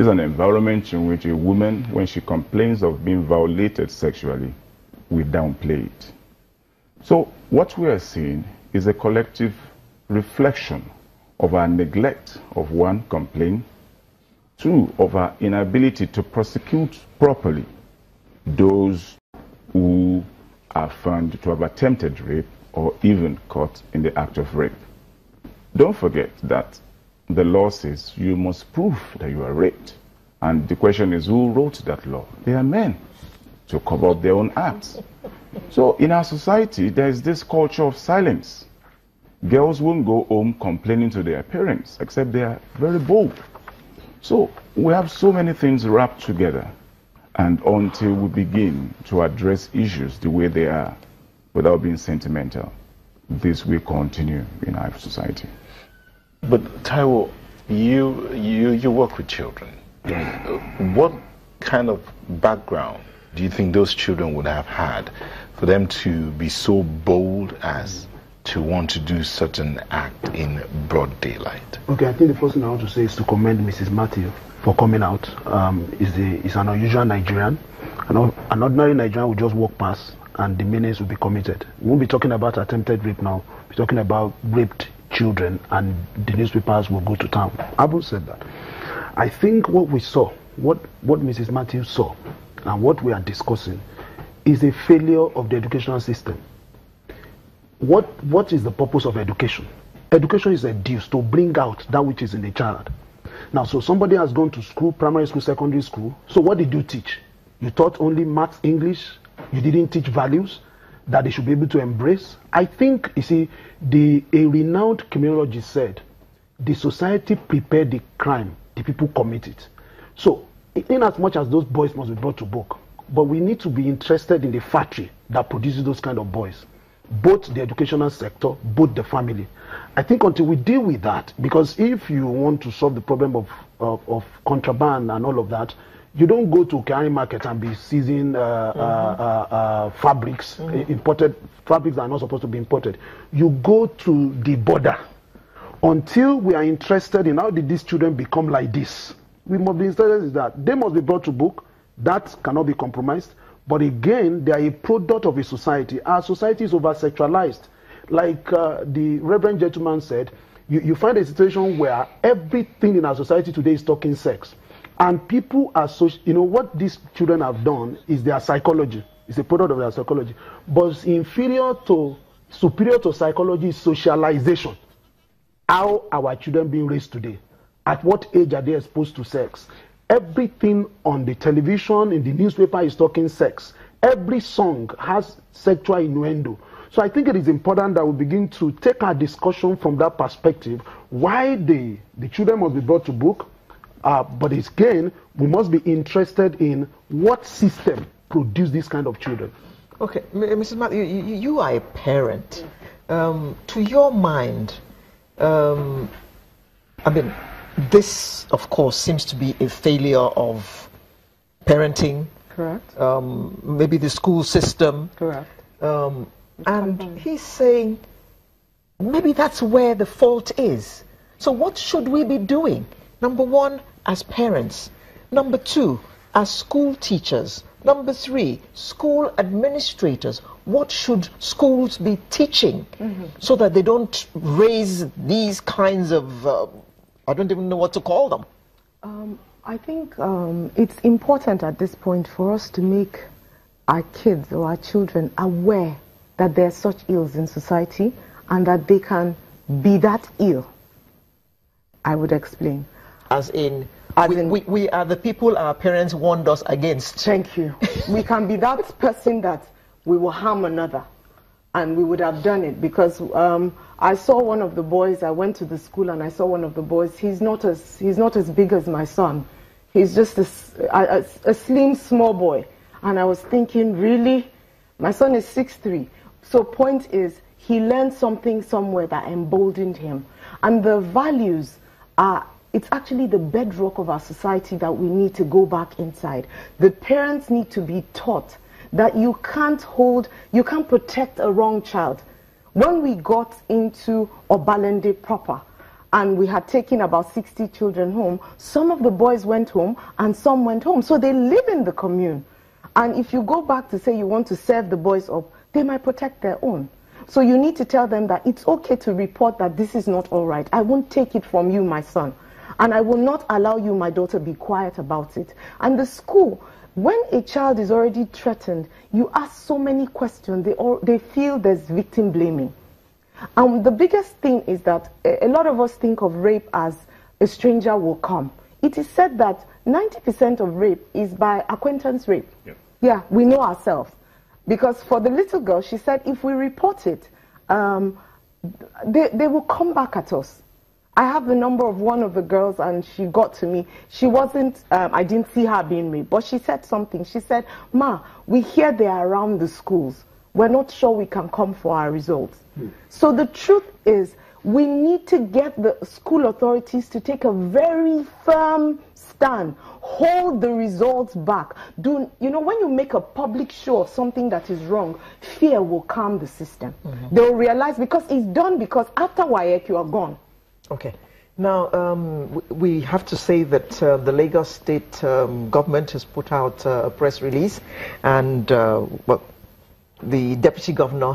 is an environment in which a woman, when she complains of being violated sexually, we downplay it. So what we are seeing is a collective reflection of our neglect of, one, complaint, two, of our inability to prosecute properly those who are found to have attempted rape or even caught in the act of rape. Don't forget that the law says you must prove that you are raped. And the question is, who wrote that law? They are men to cover up their own acts. So in our society, there is this culture of silence. Girls won't go home complaining to their parents, except they are very bold. So we have so many things wrapped together. And until we begin to address issues the way they are, without being sentimental, this will continue in our society. But Taiwo, you work with children. What kind of background do you think those children would have had for them to be so bold as to want to do such an act in broad daylight? Okay, I think the first thing I want to say is to commend Mrs. Matthew for coming out. Is an unusual Nigerian. An ordinary Nigerian will just walk past and the menace will be committed. We won't be talking about attempted rape now. We're talking about raped children and the newspapers will go to town. Abu said that. I think what we saw, what Mrs. Matthews saw, and what we are discussing is a failure of the educational system. What is the purpose of education? Education is a duty to bring out that which is in the child. Now, so somebody has gone to school, primary school, secondary school. So what did you teach? You taught only maths, English. You didn't teach values that they should be able to embrace. I think, you see, a renowned criminologist said, the society prepared the crime, the people commit it. So, in as much as those boys must be brought to book, but we need to be interested in the factory that produces those kind of boys. Both the educational sector, both the family. I think until we deal with that, because if you want to solve the problem of contraband and all of that, you don't go to Kari market and be seizing fabrics, imported fabrics that are not supposed to be imported. You go to the border. Until we are interested in how did these children become like this, we must be interested in that. They must be brought to book. That cannot be compromised. But again, they are a product of a society. Our society is over-sexualized. Like the Reverend gentleman said, you find a situation where everything in our society today is talking sex. And people are, what these children have done is their psychology. It's a product of their psychology. But superior to psychology is socialization. How are our children being raised today? At what age are they exposed to sex? Everything on the television, in the newspaper is talking sex. Every song has sexual innuendo. So I think it is important that we begin to take our discussion from that perspective. Why the children must be brought to book, but again, we must be interested in what system produced this kind of children. Okay, Mrs. Matthew, you are a parent. To your mind, I mean, this, of course, seems to be a failure of parenting. Correct. Maybe the school system. Correct. And he's saying maybe that's where the fault is. So what should we be doing? Number one, as parents. Number two, as school teachers. Number three, school administrators. What should schools be teaching so that they don't raise these kinds of, I don't even know what to call them. I think it's important at this point for us to make our kids or our children aware that there are such ills in society and that they can be that ill. I would explain. As in, we are the people our parents warned us against. Thank you. We can be that person that we will harm another, and we would have done it because I saw one of the boys. I went to the school and I saw one of the boys. He's not as big as my son. He's just a slim, small boy. And I was thinking, really, my son is 6'3". So point is, he learned something somewhere that emboldened him, and the values are. It's actually the bedrock of our society that we need to go back inside. The parents need to be taught that you can't protect a wrong child. When we got into Obalende proper, and we had taken about 60 children home, some of the boys went home and some went home. So they live in the commune. And if you go back to say you want to serve the boys up, they might protect their own. So you need to tell them that it's okay to report that this is not all right. I won't take it from you, my son. And I will not allow you, my daughter, be quiet about it. And the school, when a child is already threatened, you ask so many questions. They feel there's victim blaming. The biggest thing is that a lot of us think of rape as a stranger will come. It is said that 90% of rape is by acquaintance rape. Yeah. Yeah, we know ourselves. Because for the little girl, she said, if we report it, they will come back at us. I have the number of one of the girls, and she got to me. She wasn't, I didn't see her being raped, but she said something. She said, Ma, we hear they are around the schools. We're not sure we can come for our results. So the truth is, we need to get the school authorities to take a very firm stand, hold the results back. You know, when you make a public show of something that is wrong, fear will calm the system. They'll realize, because it's done, because after WAEC you are gone. Okay. Now, we have to say that the Lagos State government has put out a press release, and well, the Deputy Governor